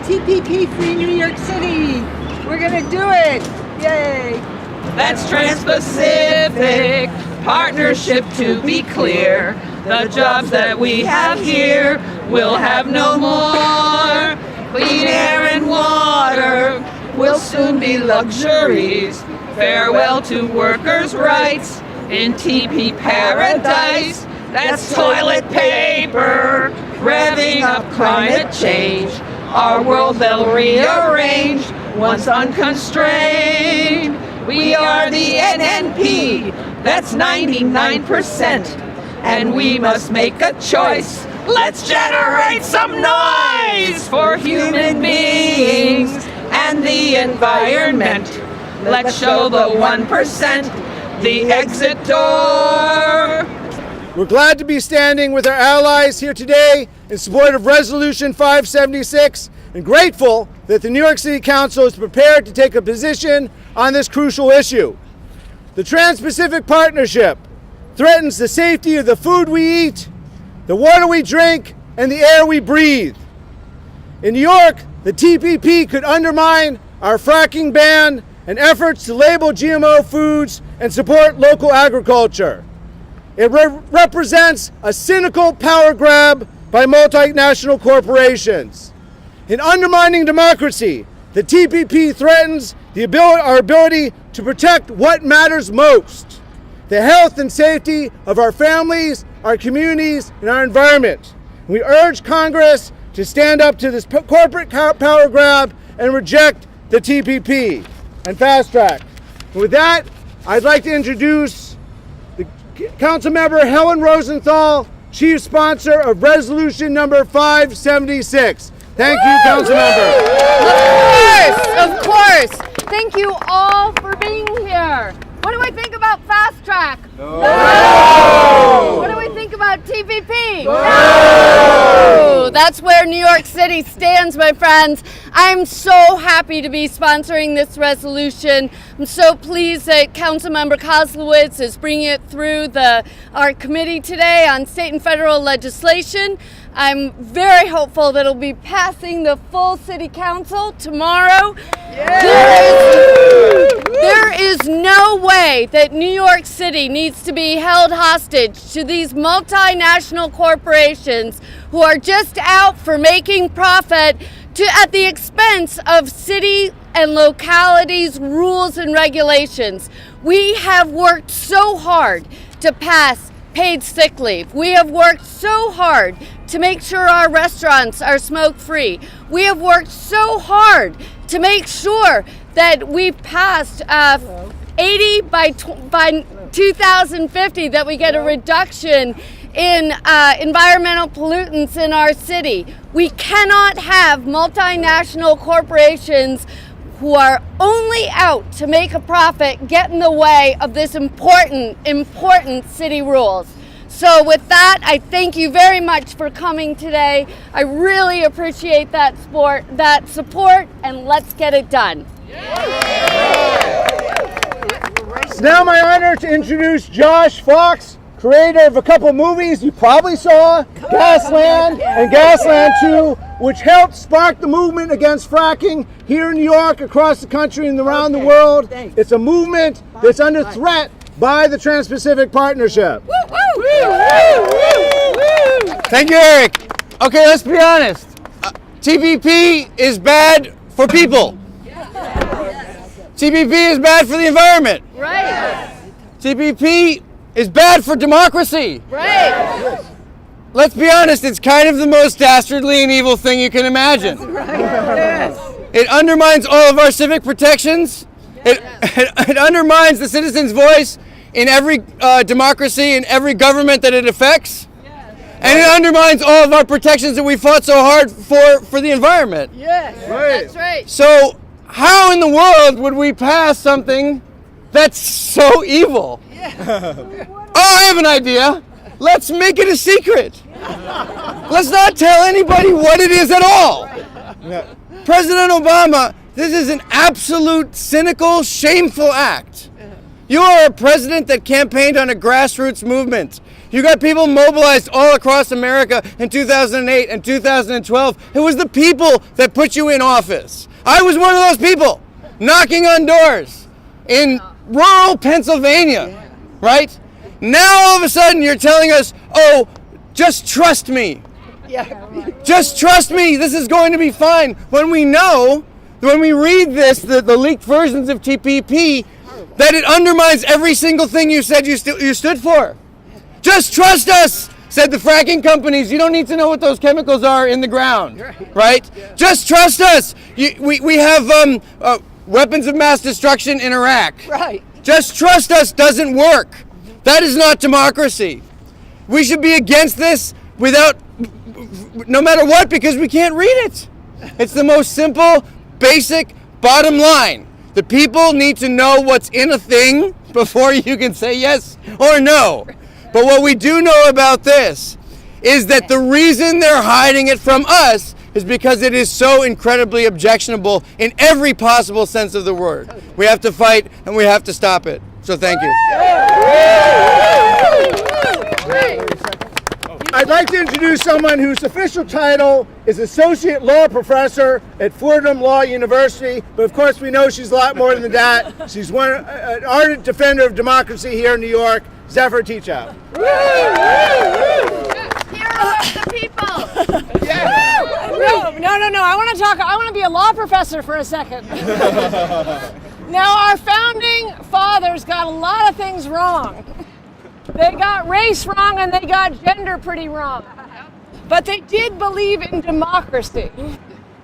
TPP-Free New York City. We're gonna do it. Yay. That's Trans-Pacific Partnership, to be clear. The jobs that we have here will have no more. Clean air and water will soon be luxuries. Farewell to workers' rights in TP paradise. That's toilet paper, revving up climate change. Our world they'll rearrange once unconstrained. We are the NNP, that's 99%. And we must make a choice. Let's generate some noise for human beings and the environment. Let's show the 1% the exit door. We're glad to be standing with our allies here today in support of Resolution 576 and grateful that the New York City Council is prepared to take a position on this crucial issue. The Trans-Pacific Partnership threatens the safety of the food we eat, the water we drink, and the air we breathe. In New York, the TPP could undermine our fracking ban and efforts to label GMO foods and support local agriculture. It represents a cynical power grab by multinational corporations. In undermining democracy, the TPP threatens our ability to protect what matters most: the health and safety of our families, our communities, and our environment. We urge Congress to stand up to this corporate power grab and reject the TPP and fast track. And with that, I'd like to introduce the Councilmember Helen Rosenthal, Chief Sponsor of Resolution number 576. Thank you, Councilmember. Of course. Thank you all for being here. What do I think about fast track? No. What do we think about TPP? No. That's where New York City stands, my friends. I'm so happy to be sponsoring this resolution. I'm so pleased that Councilmember Koslowitz is bringing it through our committee today on state and federal legislation. I'm very hopeful that it'll be passing the full city council tomorrow. There is no way that New York City needs to be held hostage to these multinational corporations who are just out for making profit at the expense of city and localities' rules and regulations. We have worked so hard to pass paid sick leave. We have worked so hard to make sure our restaurants are smoke-free. We have worked so hard to make sure that we've passed 80 by 2050, that we get a reduction in environmental pollutants in our city. We cannot have multinational corporations who are only out to make a profit get in the way of this important city rules. So with that, I thank you very much for coming today. I really appreciate that support, and let's get it done. It's now my honor to introduce Josh Fox, creator of a couple movies you probably saw, Gasland and Gasland 2, which helped spark the movement against fracking here in New York, across the country, and around the world. It's a movement that's under threat by the Trans-Pacific Partnership. Thank you, Eric. Okay, let's be honest. TPP is bad for people. TPP is bad for the environment. Right. TPP is bad for democracy. Right. Let's be honest, it's kind of the most dastardly and evil thing you can imagine. It undermines all of our civic protections. It undermines the citizen's voice in every democracy, in every government that it affects. And it undermines all of our protections that we fought so hard for the environment. Yes, that's right. So how in the world would we pass something that's so evil? Oh, I have an idea. Let's make it a secret. Let's not tell anybody what it is at all. President Obama, this is an absolute cynical, shameful act. You are a president that campaigned on a grassroots movement You got people mobilized all across America in 2008 and 2012. It was the people that put you in office. I was one of those people knocking on doors in rural Pennsylvania, right? Now all of a sudden you're telling us, oh, just trust me. Just trust me, this is going to be fine. When we know, when we read this, the leaked versions of TPP, that it undermines every single thing you said you stood for. Just trust us, said the fracking companies. You don't need to know what those chemicals are in the ground, right? Just trust us. We have weapons of mass destruction in Iraq. Right. Just trust us doesn't work. That is not democracy. We should be against this no matter what, because we can't read it. It's the most simple, basic, bottom line. The people need to know what's in a thing before you can say yes or no. But what we do know about this is that the reason they're hiding it from us is because it is so incredibly objectionable in every possible sense of the word. We have to fight and we have to stop it. So thank you. I'd like to introduce someone whose official title is Associate Law Professor at Fordham Law University, but of course we know she's a lot more than that. She's an ardent defender of democracy here in New York, Zephyr Teachout. Hero of the people. No. I want to be a law professor for a second. Now, our founding fathers got a lot of things wrong. They got race wrong and they got gender pretty wrong. But they did believe in democracy.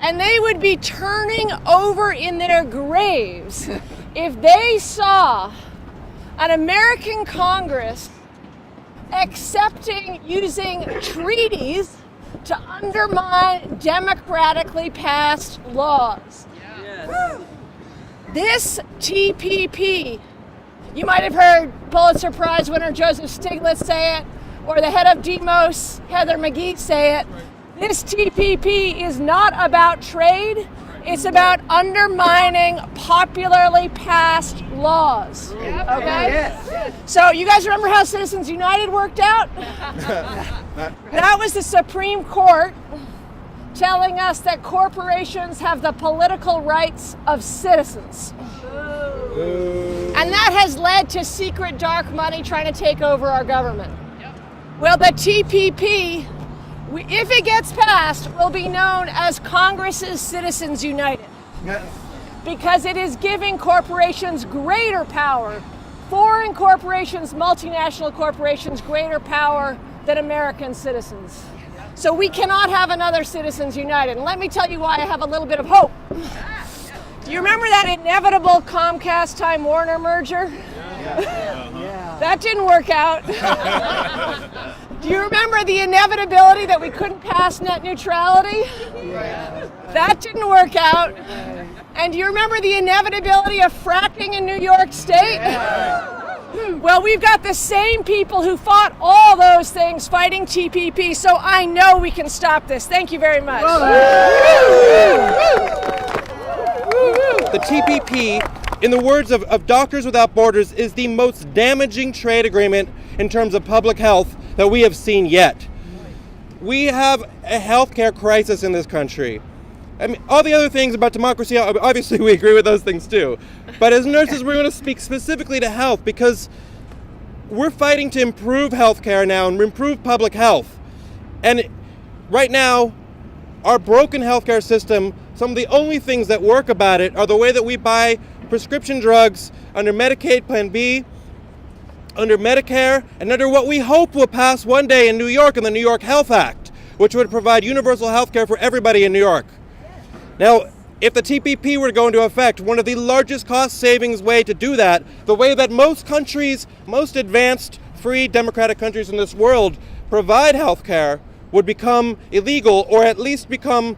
And they would be turning over in their graves if they saw an American Congress accepting using treaties to undermine democratically passed laws. Yes. This TPP, you might have heard Pulitzer Prize winner Joseph Stiglitz say it, or the head of Demos, Heather McGhee, say it. This TPP is not about trade, it's about undermining popularly passed laws. Okay? So you guys remember how Citizens United worked out? That was the Supreme Court telling us that corporations have the political rights of citizens. And that has led to secret dark money trying to take over our government. Well, the TPP, if it gets passed, will be known as Congress's Citizens United. Because it is giving corporations greater power, foreign corporations, multinational corporations, greater power than American citizens. So we cannot have another Citizens United. And let me tell you why I have a little bit of hope. Do you remember that inevitable Comcast-Time Warner merger? That didn't work out. Do you remember the inevitability that we couldn't pass net neutrality? That didn't work out. And do you remember the inevitability of fracking in New York State? Well, we've got the same people who fought all those things fighting TPP, so I know we can stop this. Thank you very much. The TPP, in the words of Doctors Without Borders, is the most damaging trade agreement in terms of public health that we have seen yet. We have a healthcare crisis in this country. I mean, all the other things about democracy, obviously we agree with those things too. But as nurses, we're going to speak specifically to health because we're fighting to improve healthcare now and improve public health. And right now, our broken healthcare system, some of the only things that work about it are the way that we buy prescription drugs under Medicaid Plan B, under Medicare, and under what we hope will pass one day in New York in the New York Health Act, which would provide universal health care for everybody in New York. Now, if the TPP were to go into effect, one of the largest cost savings way to do that, the way that most countries, most advanced, free, democratic countries in this world provide health care, would become illegal or at least become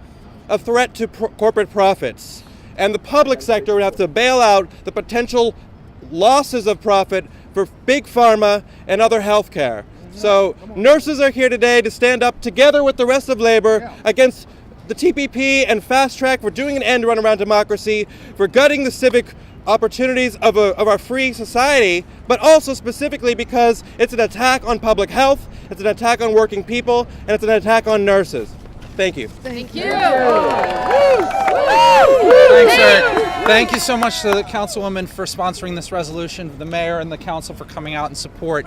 a threat to corporate profits. And the public sector would have to bail out the potential losses of profit for big pharma and other health care. So nurses are here today to stand up together with the rest of labor against the TPP and fast track for doing an end run around democracy, for gutting the civic opportunities of our free society, but also specifically because it's an attack on public health, it's an attack on working people, and it's an attack on nurses. Thank you. Thank you. Thanks, Eric. Thank you so much to the Councilwoman for sponsoring this resolution, the Mayor and the Council for coming out in support.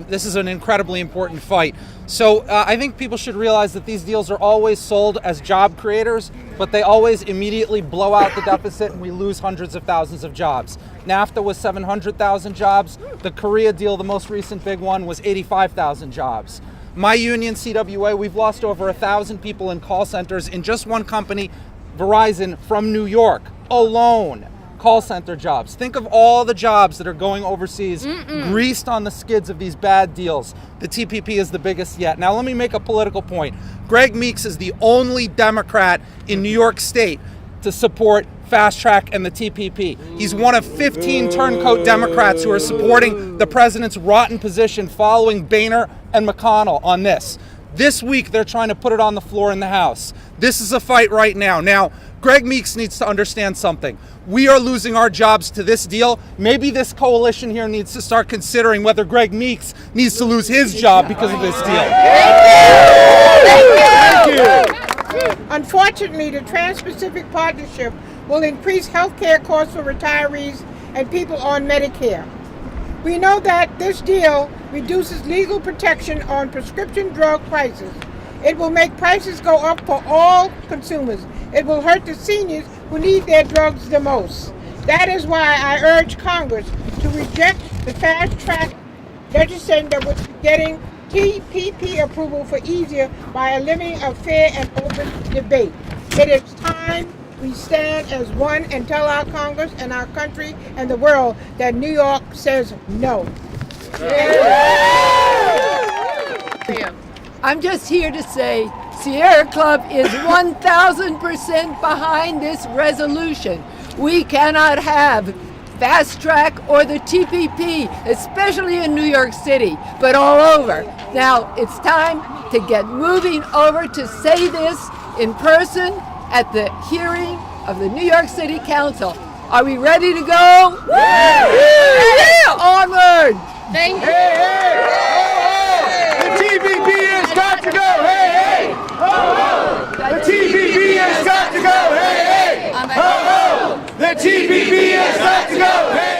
This is an incredibly important fight. So I think people should realize that these deals are always sold as job creators, but they always immediately blow out the deficit and we lose hundreds of thousands of jobs. NAFTA was 700,000 jobs. The Korea deal, the most recent big one, was 85,000 jobs. My union, CWA, we've lost over 1,000 people in call centers in just one company, Verizon, from New York alone. Call center jobs. Think of all the jobs that are going overseas, greased on the skids of these bad deals. The TPP is the biggest yet. Now let me make a political point. Greg Meeks is the only Democrat in New York State to support Fast Track and the TPP. He's one of 15 turncoat Democrats who are supporting the president's rotten position following Boehner and McConnell on this. This week, they're trying to put it on the floor in the House. This is a fight right now. Now, Greg Meeks needs to understand something. We are losing our jobs to this deal. Maybe this coalition here needs to start considering whether Greg Meeks needs to lose his job because of this deal. Thank you. Unfortunately, the Trans-Pacific Partnership will increase health care costs for retirees and people on Medicare. We know that this deal reduces legal protection on prescription drug prices. It will make prices go up for all consumers. It will hurt the seniors who need their drugs the most. That is why I urge Congress to reject the fast track legislation that was getting TPP approval for easier by eliminating a fair and open debate. It is time we stand as one and tell our Congress and our country and the world that New York says no. I'm just here to say Sierra Club is 1,000% behind this resolution. We cannot have Fast Track or the TPP, especially in New York City, but all over. Now it's time to get moving over to say this in person at the hearing of the New York City Council. Are we ready to go? Yeah. Onward! Thank you. The TPP has got to go! Hey, hey! Ho, ho! The TPP has got to go! Hey, hey! Ho, ho! The TPP has got to go! Hey!